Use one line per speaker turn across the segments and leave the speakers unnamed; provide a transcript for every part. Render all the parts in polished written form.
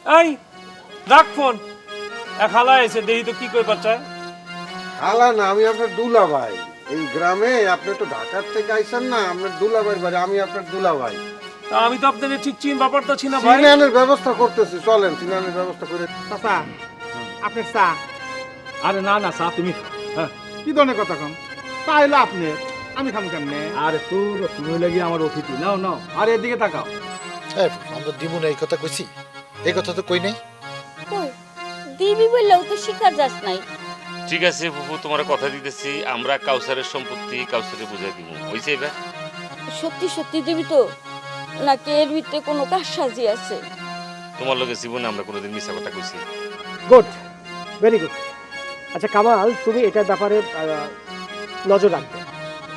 এই রাখ ফোন। এক হালা এসে দেখি তো কি কইবার চায়।
হালা না, আমি আপনার দুলা ভাই। এই গ্রামে আপনি তো ঢাকার থেকে আইছেন না, আপনার দুলা ভাই বাড়ি, আমি আপনার দুলা ভাই।
তা আমি তো আপনাদের ঠিক ব্যাপারটা না ভাই।
সিনানের ব্যবস্থা করতেছি, চলেন সিনানের ব্যবস্থা করে।
চাচা আপনার চা।
আরে না না চা তুমি খাও। হ্যাঁ
কি ধরনের কথা কম? চা হইলো আপনি, আমি খাম কেমনে?
আরে তোর তুমি লাগি আমার অতিথি, নাও নাও। আর এদিকে তাকাও।
আমরা দিব না এই কথা কইছি? এই কথা তো কই নাই।
কই দিবি বললেও তো শিকার যাস নাই।
ঠিক আছে ফুফু, তোমার কথা দিতেছি, আমরা কাউসারের সম্পত্তি কাউসারে বুঝাই দিব, হইছে এবার?
সত্যি সত্যি দিবি তো, নাকি এর ভিতরে কোনো কাজ সাজি আছে?
তোমার লগে জীবনে আমরা কোনোদিন মিছা কথা কইছি?
Good, very good. আচ্ছা কামাল, তুমি এটার ব্যাপারে নজর রাখবে,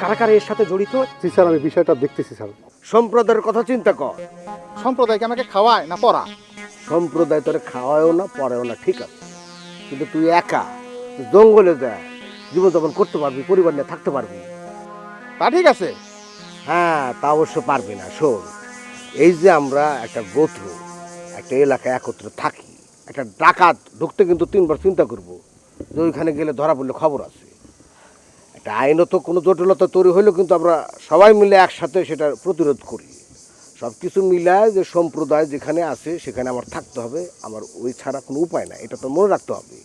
কারা কারা এর সাথে জড়িত।
জি স্যার, আমি বিষয়টা দেখতেছি স্যার।
সম্প্রদায়ের কথা চিন্তা কর।
সম্প্রদায়কে আমাকে খাওয়ায় না পড়া?
সম্প্রদায় তোরে খাওয়ায়ও না পড়েও না, ঠিক আছে, কিন্তু তুই একা জঙ্গলে যা জীবনযাপন করতে পারবি, পরিবার নিয়ে থাকতে পারবি?
তা ঠিক আছে।
হ্যাঁ, তা অবশ্য পারবি না। শোন, এই যে আমরা একটা গোত্র, একটা এলাকায় একত্রে থাকি, একটা ডাকাত ঢুকতে কিন্তু 3বার চিন্তা করব যে ওইখানে গেলে ধরা পড়লে খবর আছে। একটা আইনত কোনো জটিলতা তৈরি হইলেও কিন্তু আমরা সবাই মিলে একসাথে সেটার প্রতিরোধ করি। সব কিছু মিলায় যে সম্প্রদায় যেখানে আছে সেখানে আমার থাকতে হবে, আমার ওই ছাড়া কোনো উপায় নাই, এটা তো মনে রাখতে হবে।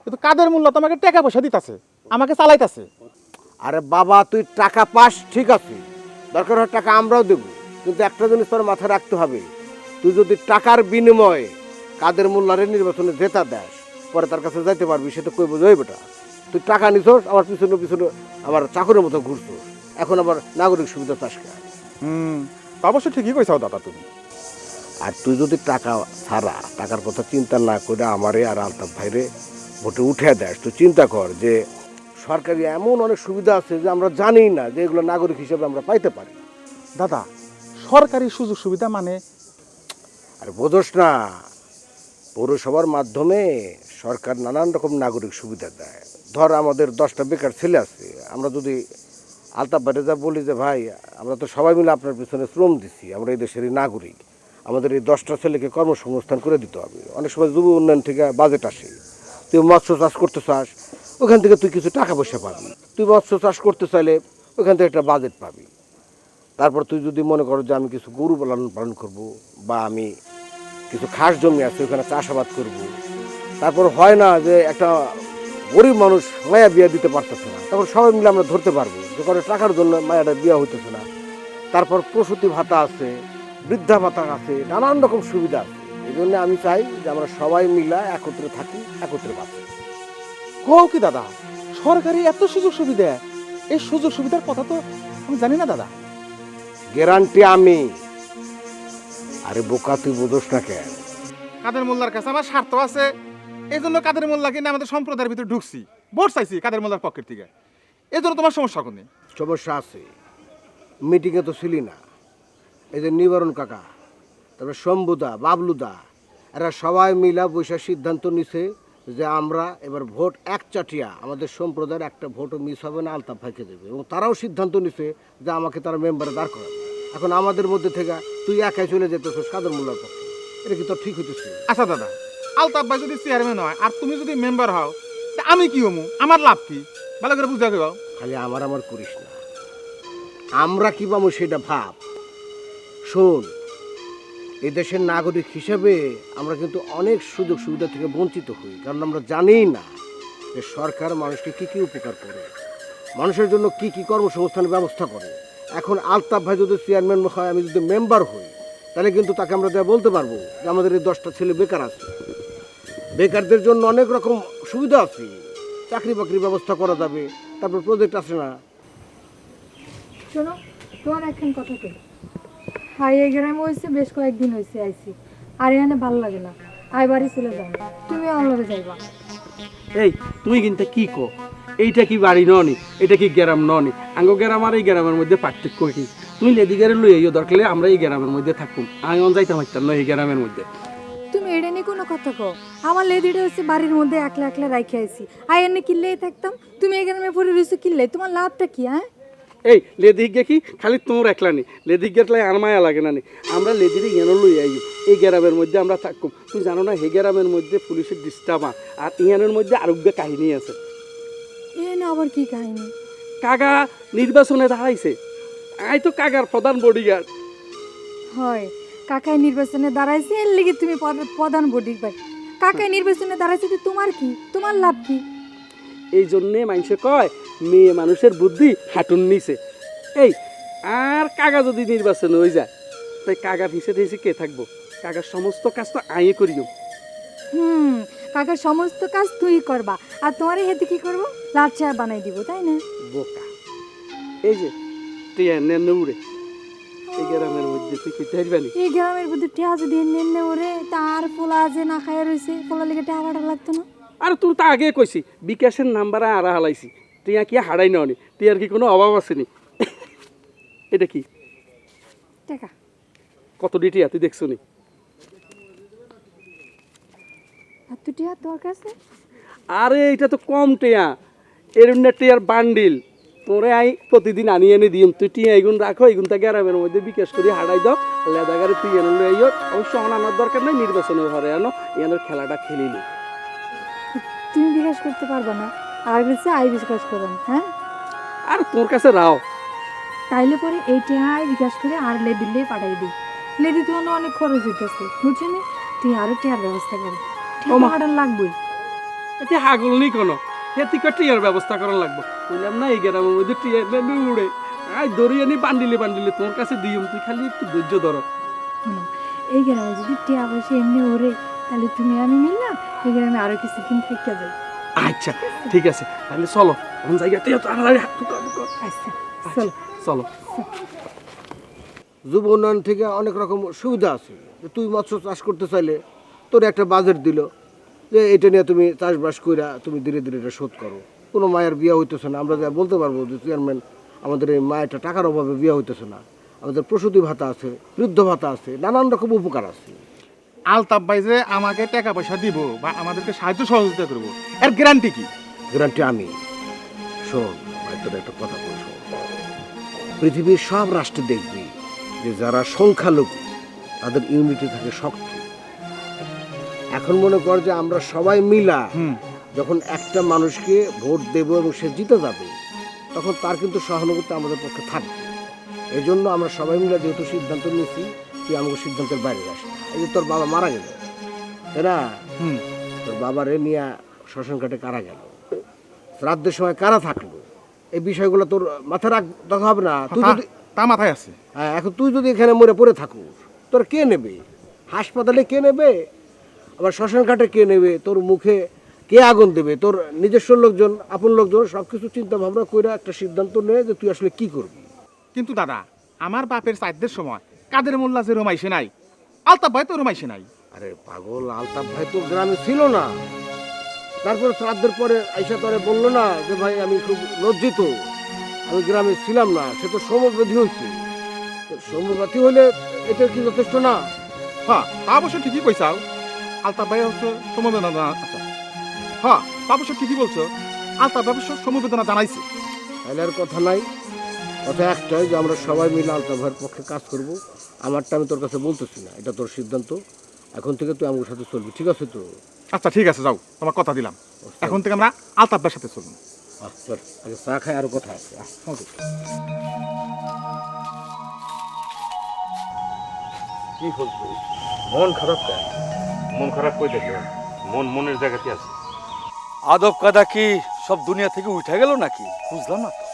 কিন্তু কাদের মূল্য তো আমাকে টাকা পয়সা দিতেছে, আমাকে চালাইতেছে।
আরে বাবা, তুই টাকা পাস ঠিক আছে, দরকার হয় টাকা আমরাও দেব, কিন্তু একটা জিনিস তোর মাথায় রাখতে হবে, তুই যদি টাকার বিনিময়ে কাদের মোল্লারে নির্বাচনে জেতা দেস, পরে তার কাছে যাইতে পারবি, সে তো কই বোঝাই বেটা তুই টাকা নিছস, আমার পিছনে পিছনে আমার চাকরের মতো ঘুরছস, এখন আবার নাগরিক সুবিধা চাস কে?
তা অবশ্য ঠিকই কইছাও দাদা তুমি।
আর তুই যদি টাকা ছাড়া, টাকার কথা চিন্তা না করে আমারে আর আলতাফ ভাইরে ভোটে উঠে দেস, তুই চিন্তা কর যে সরকারি এমন অনেক সুবিধা আছে যে আমরা জানি না যে এগুলো নাগরিক হিসেবে আমরা পাইতে পারি।
দাদা, সরকারি সুযোগ সুবিধা মানে?
আর বোঝোস না, পৌরসভার মাধ্যমে সরকার নানান রকম নাগরিক সুবিধা দেয়। ধর আমাদের 10টা বেকার ছেলে আছে, আমরা যদি আলতাফ ভাইরে যা বলি যে ভাই আমরা তো সবাই মিলে আপনার পিছনে শ্রম দিচ্ছি, আমরা এই দেশেরই নাগরিক, আমাদের এই 10টা ছেলেকে কর্মসংস্থান করে দিতে হবে। অনেক সময় যুব উন্নয়ন থেকে বাজেট আসে, তুই মৎস্য চাষ করতে চাস, ওখান থেকে তুই কিছু টাকা পয়সা পাবি। তুই মৎস্য চাষ করতে চাইলে ওখান থেকে একটা বাজেট পাবি। তারপর তুই যদি মনে করো যে আমি কিছু গরু পালন করব, বা আমি কিছু খাস জমি আছে ওখানে চাষাবাদ করব, তারপর হয় না যে একটা গরিব মানুষ মায়া বিয়া দিতে পারতেছে না, তখন সবাই মিলে আমরা ধরতে পারবো যে করে টাকার জন্য মায়াটা বিয়া হইতেছে না। তারপর প্রসূতি ভাতা আছে, বৃদ্ধা ভাতা আছে, নানান রকম সুবিধা আছে। এই জন্য আমি চাই যে আমরা সবাই মিলে একত্রে থাকি, একত্রে বাঁচি।
কও কি দাদা, সরকারি এত সুযোগ সুবিধা? এই সুযোগ সুবিধার কথা তো আমি জানি না দাদা।
গ্যারান্টি আমি। আরে বোকা, তুই বোঝোস না কেন?
কাদের মোল্লার কাছে আমার স্বার্থ আছে, এই জন্য কাদের মোল্লা কিনে আমাদের সম্প্রদায়ের ভিতরে ঢুকছি, ভোট চাইছি কাদের মোল্লার পক্ষের থেকে। এই জন্য তোমার সমস্যা কোনে?
সমস্যা আছে, মিটিংয়ে তো ছিলি না। এই যে নিবারণ কাকা, তারপরে শম্ভুদা, বাবলুদা, এরা সবাই মিলা বৈশা সিদ্ধান্ত নিছে যে আমরা এবার ভোট একচাটিয়া, আমাদের সম্প্রদায়ের একটা ভোটও মিস হবে না, আলতাফ ভাইকে দেবে। এবং তারাও সিদ্ধান্ত নিছে যে আমাকে তারা মেম্বারে দাঁড় করাবে। এখন আমাদের মধ্যে থেকে তুই একাই চলে যেতেছিস কাদের মোল্লার পক্ষে, এটা কি তোর ঠিক হইতেছে?
আচ্ছা দাদা, আলতাফ ভাই যদি চেয়ারম্যান হয় আর তুমি যদি মেম্বার হও, তা আমি কি হমু? আমার লাভ কি? ভালো করে বুঝা কেউ।
খালি আমার করিস না, আমরা কি পাবো সেটা ভাব। শোন, এই দেশের নাগরিক হিসেবে আমরা কিন্তু অনেক সুযোগ সুবিধা থেকে বঞ্চিত হই, কারণ আমরা জানি না যে সরকার মানুষকে কি কি উপকার করে, মানুষের জন্য কি কি কর্মসংস্থানের ব্যবস্থা করে। এখন আলতাফ ভাই যদি চেয়ারম্যান হয়, আমি যদি মেম্বার হই, তাহলে কিন্তু তাকে আমরা বলতে পারবো যে আমাদের এই 10টা ছেলে বেকার আছে, বেকারদের জন্য অনেক রকম সুবিধা আছে, চাকরি বাকরির ব্যবস্থা করা যাবে। তারপর প্রজেক্ট আছে না।
শোনো, তোমার এখন কথা কই, হাই এই গ্রামে হয়েছে বেশ কয়েকদিন হয়েছে আইছি, আর এখানে ভালো লাগে না, আয় বাড়ি চলে যাও, তুমি অন্যভাবে যাইবা।
এই তুই কিন্তু কি কো, এইটা কি বাড়ি ননি, এটা কি গ্রাম ননি? আঙ্গ গ্রাম আর এই গ্রামের মধ্যে পার্থক্য কি? তুই লেদিগারে লই আইও, দরকার আমরা এই গ্রামের মধ্যে থাকুম, আমি যাইতাম পারতাম না এই গ্রামের মধ্যে।
তুমি এটা নিয়ে কোনো কথা কও? আমার লেদিটা হচ্ছে বাড়ির মধ্যে একলা একলা রাইখে আইছি, আয় এনে কিনলেই থাকতাম, তুমি এই গ্রামে পড়ে রয়েছো কিনলে, তোমার লাভটা কি? হ্যাঁ,
এই লেদিক গে কি খালি তোর একলা নি, লেদিক গেটলাই আর মায়া লাগে না নি, আমরা লেদিরে এনে লই আইও, এই গ্রামের মধ্যে আমরা থাকুম। তুই জানো না এই গ্রামের মধ্যে পুলিশের ডিস্টার্ব আর ইয়ানের মধ্যে আরোগ্য কাহিনী আছে।
এ না আবার কি কাহিনী?
কাকা নির্বাচনে দাঁড়াইছে, আই তো কাকার প্রধান বডিগার্ড।
হয় কাকাই নির্বাচনে দাঁড়াইছে, এর লিগে তুমি প্রধান বডি পাই। কাকাই নির্বাচনে দাঁড়াইছে তো তোমার কি, তোমার লাভ কি?
এই জন্যে মানুষে কয় মেয়ে মানুষের বুদ্ধি হাঁটুন নিচে। এই আর কাকা যদি নির্বাচন হয়ে যায় তাই কাকার হিসেবে হিসেবে কে থাকবো? কাকার সমস্ত কাজ তো আইয়ে করিও।
কাকার সমস্ত কাজ তুই করবা, আর তোমার হেতে কি করবো? লাভ চেয়ার বানাই দিব, তাই না?
বোকা, এই যে ট্রেন উড়ে এই গ্রামের মধ্যে তুই কইতে পারবি?
এই গ্রামের মধ্যে টিয়া যদি নেন ওরে, তার পোলা যে না খাইয়া রয়েছে, পোলা লেগে টিয়া ভাড়া লাগতো না?
আর তুই তো আগে কইছি বিকাশের নাম্বার আড়া হালাইছি, টিয়া কি হারাই ননি, টিয়ার কি কোনো অভাব আসেনি? এটা কি
টাকা
কত টিয়া তুই দেখছো নি?
আর তুই টিয়া তোর কাছে?
আরে এটা তো কম টিয়া, এর টিয়ার বান্ডিল তোরে আই প্রতিদিন আনি এনে দিম। তুই টিয়া এগুন রাখো, এগুন তা গ্রামের মধ্যে বিকাশ করে হারাই দাও, লেদা গাড়ি তুই এনে লই আইও। অবশ্য আনার দরকার নাই, নির্বাচনে ঘরে আনো, এনের খেলাটা খেলিলি।
তুমি বিকাশ করতে পারবা না, আর বেশি আই বিকাশ করো। হ্যাঁ,
আর তোর কাছে রাও,
তাইলে পরে এই টিয়াই বিকাশ করে আর লেদিলে পাঠাই দিই। লেদি তো অনেক খরচ হইতেছে, বুঝছি না? তুই আরো টিয়ার ব্যবস্থা কর, টিয়া পাঠান লাগবেই।
এতে হাগল নেই কোনো, এতে টিয়ার ব্যবস্থা করা লাগবে। বললাম না এই গ্রামের মধ্যে টিয়া উড়ে, আই দড়ি আনি বান্ডিলে বান্ডিলে তোর কাছে দিম, তুই খালি একটু ধৈর্য ধরো।
এই গ্রামে যদি টিয়া পয়সা এমনি ওরে, তাহলে তুমি আমি মিললাম, এই গ্রামে আরো কিছুদিন থেকে যাই।
আচ্ছা ঠিক আছে, তাহলে চলো কোন জায়গা টিয়া তো আড়াই
আচ্ছা চলো
চলো।
যুব উন্নয়ন থেকে অনেক রকম সুবিধা আছে। যে তুই মৎস্য চাষ করতে চাইলে তোর একটা বাজেট দিল যে এটা নিয়ে তুমি চাষবাস কইরা তুমি ধীরে ধীরে এটা শোধ করো। কোনো মায়ের বিয়ে হইতেছে না, আমরা যা বলতে পারবো যে চেয়ারম্যান আমাদের এই মায়েরটা টাকার অভাবে বিয়ে হইতেছে না, আমাদের প্রসূতি ভাতা আছে, বৃদ্ধ ভাতা আছে, নানান রকম উপকার আছে।
আলতাফ ভাই যে আমাকে টাকা পয়সা দিব বা আমাদেরকে সাহায্য সহযোগিতা করবো, এর গ্যারান্টি কি?
গ্যারান্টি আমি। শোন ভাই, তোর একটা কথা বল, শোন। পৃথিবীর সব রাষ্ট্র দেখবি যে যারা সংখ্যালঘু তাদের ইউনিটি থাকে শক্ত। এখন মনে কর যে আমরা সবাই মিলা যখন একটা মানুষকে ভোট দেব এবং সে জিতে যাবে, তখন তার কিন্তু সহানুভূতি আমাদের পক্ষে থাকবে। এই জন্য আমরা সবাই মিলে যেহেতু সিদ্ধান্ত নিয়েছি, তুই আমাকে সিদ্ধান্তের বাইরে যাস না। এই যে তোর বাবা মারা গেল, তাই না? তোর বাবারে নিয়ে শ্মশান ঘাটে কারা গেল, শ্রাদ্ধের সময় কারা থাকলো, এই বিষয়গুলো তোর মাথায় রাখা হবে না? তুই যদি
তা মাথায় আছে।
হ্যাঁ, এখন তুই যদি এখানে মরে পড়ে থাকুস, তোর কে নেবে? হাসপাতালে কে নেবে? আবার শ্মশান ঘাটে কে নেবে? তোর মুখে কে আগুন দেবে? তোর নিজস্ব লোকজন, আপন লোকজন সব কিছু চিন্তা ভাবনা করে একটা সিদ্ধান্ত নেয় যে তুই আসলে কি করবি।
কিন্তু দাদা, আমার বাপের চাইদের সময় কাদের মোল্লা যে রমাইছে নাই, আলতাফ ভাই তো রমাইছে নাই।
আরে পাগল, আলতাফ ভাই তো গ্রামে ছিল না। তারপর শ্রাদ্ধের পরে আইসা তোরে বললো না যে ভাই আমি খুব লজ্জিত, আমি গ্রামে ছিলাম না। সে তো সমব্যাধি হয়েছে। সমব্যাধি হলে এটা কি যথেষ্ট না?
হ্যাঁ, তা অবশ্য ঠিকই কইসাও। আলতাফ ভাই হচ্ছে সমবেদনা। আচ্ছা হ্যাঁ, তা অবশ্য ঠিকই বলছো, আলতাফ ভাই অবশ্য সমবেদনা জানাইছে।
তাহলে আর কথা নাই, কথা একটাই যে আমরা সবাই মিলে আলতাফ ভাইয়ের পক্ষে কাজ করব। আমারটা আমি তোর কাছে বলতেছি না, এটা তোর সিদ্ধান্ত। এখন থেকে তুই আমার সাথে চলবি, ঠিক আছে তো?
আচ্ছা ঠিক আছে, যাও, তোমার কথা দিলাম। এখন থেকে আমরা আলতাফ ভাইয়ের সাথে চলবো।
আচ্ছা, আগে চা খাই, আরো কথা আছে।
কি বলবো, মন খারাপ কেন? মন খারাপ কই দেখে? মনের জায়গাতে আছে।
আদব কাদা কি সব দুনিয়া থেকে উঠে গেল নাকি? বুঝলাম না তো।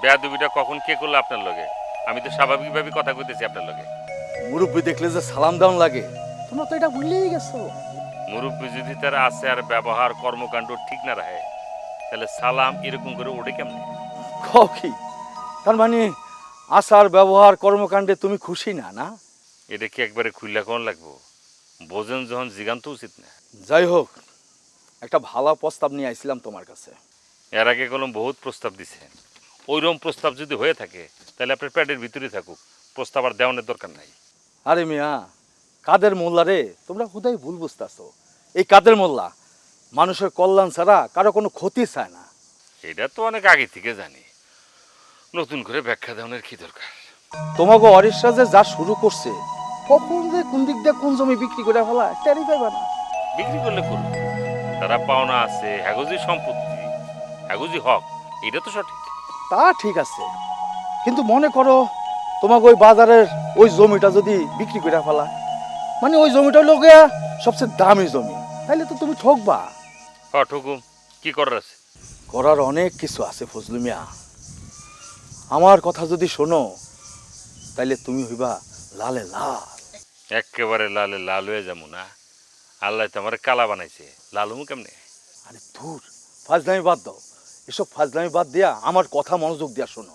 বেয়াদবিটা কখন কে করলো আপনার লগে? আমি তো স্বাভাবিকভাবে কথা কইতেছি আপনার লগে।
মুরব্বী দেখলে যে সালাম দেওয়ান লাগে, তোমরা তো এটা ভুলেই গেছো।
মুরব্বী যদি তার আছে আর ব্যবহার কর্মকাণ্ড ঠিক না রাখে, তাহলে সালাম এরকম করে ওঠে কেমনে?
কও কি? তার মানে আচার ব্যবহার কর্মকাণ্ডে তুমি খুশি না? না,
এটা কি একবারে খুললা কোন লাগবো? বোঝেন যখন জিগান্ত উচিত না?
যাই হোক, একটা ভালো প্রস্তাব নিয়ে আইছিলাম তোমার কাছে।
এর আগে কলম বহুত প্রস্তাব দিছেন। ওইরকম প্রস্তাব যদি হয়ে থাকে তাহলে আপনার পেটের ভিতরে থাকুক, প্রস্তাব আর দেওয়ানোর দরকার নাই।
আরে মিয়া, কাদের মোল্লা রে, তোমরা হুদাই ভুল বুঝতেছো। এই কাদের মোল্লা মানুষের কল্যাণ ছাড়া কারো কোনো ক্ষতি চায় না।
এটা তো অনেক আগে থেকে জানি, নতুন করে ব্যাখ্যা দেওয়ানোর কি দরকার?
তোমাকে অরিশা যে যা শুরু করছে কখন যে কোন দিক দিয়ে কোন জমি বিক্রি করে ফেলা টেরি পাইবা না।
বিক্রি করলে করুন, তারা পাওনা আছে, হ্যাগোজি সম্পত্তি, হ্যাগোজি হক, এটা তো সঠিক।
তা ঠিক আছে, কিন্তু মনে করো তোমাকে ওই বাজারের ওই জমিটা যদি বিক্রি করে ফেলা, মানে ওই জমিটা হলো গিয়া সবচেয়ে দামি জমি, তাহলে তো তুমি ঠকবা।
ঠকুম, কি করার আছে?
করার অনেক কিছু আছে ফজলু মিয়া। আমার কথা যদি শোনো তাইলে তুমি হইবা লালে লাল।
একেবারে লালে লাল হয়ে যাবো না? আল্লাহ তো আমার কালা বানাইছে, লাল হমু কেমনে?
আরে ধুর, ফাজলামি বাদ দাও, এসব ফাজলামি বাদ দিয়া আমার কথা মনোযোগ দিয়া শোনো।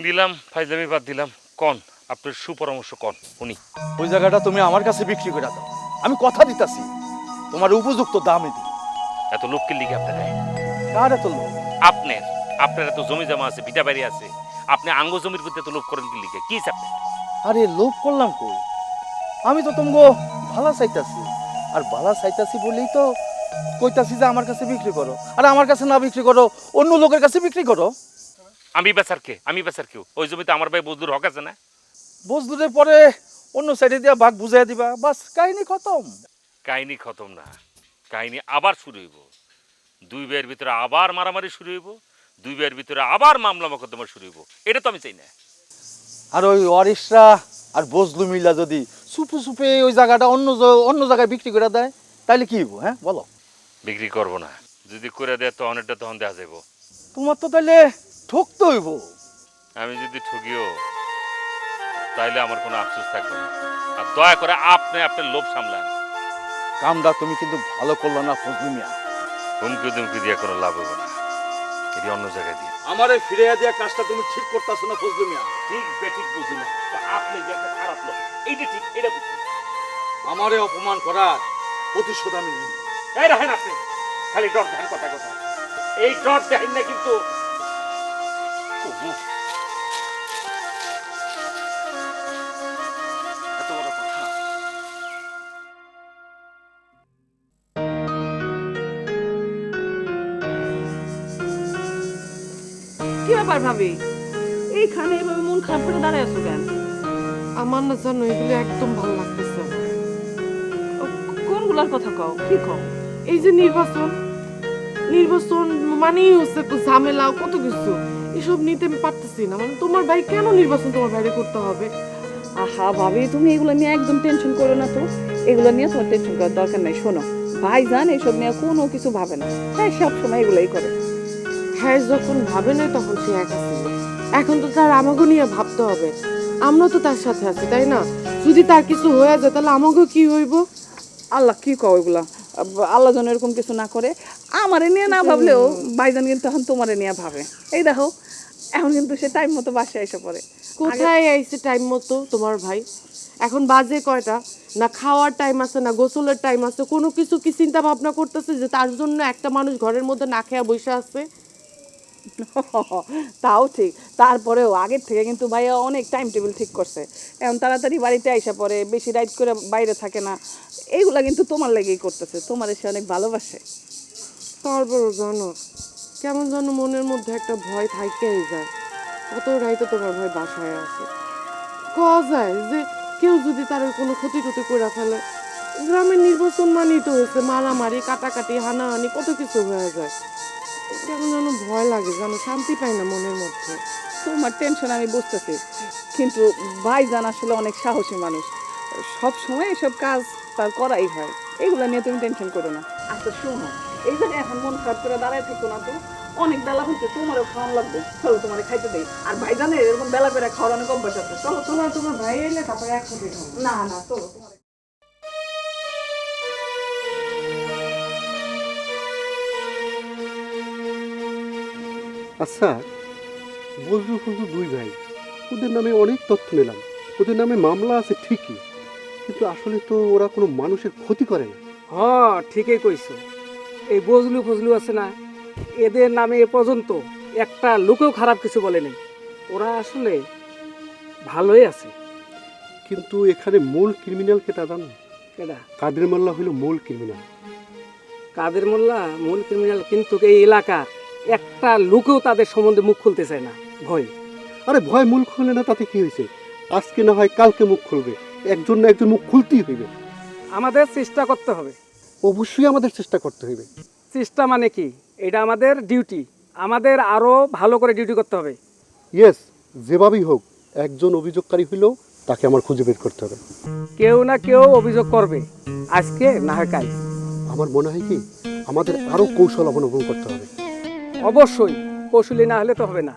দিলাম ফাইজলামি বাদ দিলাম, কন আপনার সুপরামর্শ কন উনি।
ওই জায়গাটা তুমি আমার কাছে বিক্রি করে দাও, আমি কথা দিতাছি তোমার উপযুক্ত দামে দিই।
এত লোককে লিখে আপনার
কার এত লোক?
আপনার এত জমি জমা আছে, ভিটা বাড়ি আছে, আপনি আঙ্গ জমির প্রতি এত লোভ করেন কি লিখে? কি চাপেন?
আরে লোভ করলাম কই, আমি তো তোমাকে ভালো চাইতাছি, আর ভালো চাইতাছি বলেই তো কইতাছি যে আমার কাছে বিক্রি করো, আর আমার কাছে না বিক্রি করো অন্য লোকের কাছে বিক্রি করো।
আমি বেচার কেউ? ওই জমিতে আমার ভাই বজলুর হক আছে না?
বজলুরের পরে অন্য সাইডে দিয়া ভাগ বুঝাই দিবা, বাস কাহিনী খতম।
কাহিনী খতম না, কাহিনী আবার শুরু হইব। দুই ভাইয়ের ভিতরে আবার মারামারি শুরু হইব, দুই ভাইয়ের ভিতরে আবার মামলা মোকদ্দমা শুরু হইব। এটা তো আমি চাই না।
আর ওই অরিশরা আর বজলু মিল্লা যদি চুপে চুপে ওই জায়গাটা অন্য জায়গায় বিক্রি করে দেয় তাহলে কি হইব? হ্যাঁ বলো।
বিক্রি করবো না, যদি করে দেয় তো অনেকটা তখন দেখা যাবো।
তোমার তো তাহলে ঠকতে হইব।
আমি যদি ঠকিও তাইলে আমার কোনো আফসোস থাকবে না। আর দয়া করে আপনি আপনার লোভ সামলান।
কামটা তুমি কিন্তু ভালো করলো না ফজলু মিয়া।
হুমকি দুমকি দিয়ে কোনো লাভ হবে না, এটি অন্য জায়গায় দিয়ে।
আমারে ফিরে দেওয়া কাজটা তুমি ঠিক করতেছো না ফজলু মিয়া।
ঠিক বেঠিক বুঝি না, আপনি যে একটা খারাপ লোক, এইটা ঠিক, এটা বুঝি।
আমারে অপমান করার প্রতিশোধ আমি নিই।
এই রাখেন আপনি, খালি ডর দেখেন কথা কথা, এই ডর দেখেন না কিন্তু। এত বড় কথা।
কি ব্যাপার ভাবি, এইখানে এভাবে মন খারাপ করে দাঁড়ায় আছো কেন?
আমার না জানো এগুলো একদম ভালো লাগতেছে না।
কোনগুলার কথা কও, কি কও?
এই যে নির্বাচন মানেই হচ্ছে ঝামেলা, কত কিছু, এসব নিতে আমি পারতেছি না। মানে তোমার ভাই কেন নির্বাচন তোমার বাইরে করতে হবে?
আহা ভাবি, তুমি এগুলো নিয়ে একদম টেনশন করো না তো। এগুলো নিয়ে তোমার টেনশন করার দরকার নাই। শোনো, ভাইজান এসব নিয়ে কোনো কিছু ভাবে না, হ্যাঁ সবসময় এগুলাই করে।
হ্যাঁ, যখন ভাবে না তখন সে একা ছিল, এখন তো তার আমাকে নিয়ে ভাবতে হবে। আমরা তো তার সাথে আছি, তাই না? যদি তার কিছু হয়ে যায় তাহলে আমাকে কি হইব?
আল্লাহ কি কও এগুলা, আল্লাহ যেন এরকম কিছু না করে। আমারে নিয়ে না ভাবলেও ভাইজান কিন্তু এখন তোমারে নিয়ে ভাবে। এই দেখো এখন কিন্তু সে টাইম মতো বাসায় এসে পড়ে।
কোথায় আইছে টাইম মতো তোমার ভাই? এখন বাজে কয়টা? না খাওয়ার টাইম আছে, না গোসলের টাইম আছে, কোনো কিছু কি চিন্তা ভাবনা করতেছে যে তার জন্য একটা মানুষ ঘরের মধ্যে না খেয়ে বসে আছে?
তাও ঠিক, তারপরেও আগের থেকে কিন্তু ভাইয়া অনেক টাইম টেবিল ঠিক করছে। এখন তাড়াতাড়ি বাড়িতে আইসা পড়ে, বেশি রাইড করে বাইরে থাকে না। এইগুলা কিন্তু তোমার লেগেই করতেছে, তোমার সে অনেক ভালোবাসে।
তারপরও জানো কেমন যেন মনের মধ্যে একটা ভয় থাইকেই যায়। কত রাইতে তোমার ভাই বাসায় আসে, কওয়া যায় যে কেউ যদি তার কোনো ক্ষতি করে ফেলে। গ্রামের নির্বাচন মানেই তো হয়েছে মারামারি, কাটাকাটি, হানাহানি, কত কিছু হয়ে যায়। কেমন যেন ভয় লাগে, জানো, শান্তি পাই না মনের মধ্যে।
তোমার টেনশন আমি বুঝতেছি, কিন্তু ভাইজান আসলে অনেক সাহসী মানুষ, সব সময় এসব কাজ তার করাই হয়। এগুলো নিয়ে তুমি টেনশন করো না। আচ্ছা শোনো, এই জন্য এখন মন খারাপ করে দাঁড়ায় থাকো না তো, অনেক বেলা হচ্ছে, তোমারও খাওয়ান লাগবে। চলো তোমার খাইতে দেই। আর ভাইজানের এরকম বেলা করে খাওয়ার অনেক অভ্যাস আছে। চলো চলো,
তোমার ভাই এলে তারপরে একসাথে খাবো।
না না চলো তোমার।
আচ্ছা, বজলু ফজলু দুই ভাই, ওদের নামে অনেক তথ্য নিলাম, ওদের নামে মামলা আছে ঠিকই, কিন্তু আসলে তো ওরা কোনো মানুষের ক্ষতি করে না।
হ্যাঁ ঠিকই কইছো। এই বজলু ফজলু আছে না, এদের নামে এ পর্যন্ত একটা লোকেও খারাপ কিছু বলেনি। ওরা আসলে ভালোই আছে।
কিন্তু এখানে মূল ক্রিমিনাল কেটা জানো?
কেডা?
কাদের মোল্লা হইল মূল ক্রিমিনাল।
কাদের মোল্লা মূল ক্রিমিনাল, কিন্তু এই এলাকার একটা লোকেও তাদের সম্বন্ধে মুখ খুলতে চায় না, ভয়।
আরে ভয় মূল খুললে না তাতে কি হয়েছে? আজকে না হয় কালকে মুখ খুলবে, একজন না একজন মুখ খুলতেই হইবে।
আমাদের চেষ্টা করতে হবে।
অবশ্যই আমাদের চেষ্টা করতে হইবে।
চেষ্টা মানে কি? এটা আমাদের ডিউটি, আমাদের আরো ভালো করে ডিউটি করতে হবে।
ইয়েস, যেভাবেই হোক একজন অভিযোগকারী হইলেও তাকে আমার খুঁজে বের করতে হবে।
কেউ না কেউ অভিযোগ করবে, আজকে না হয় কাল।
আমার মনে হয় কি আমাদের আরো কৌশল অবলম্বন করতে হবে।
অবশ্যই, কৌশলী না হলে তো হবে না।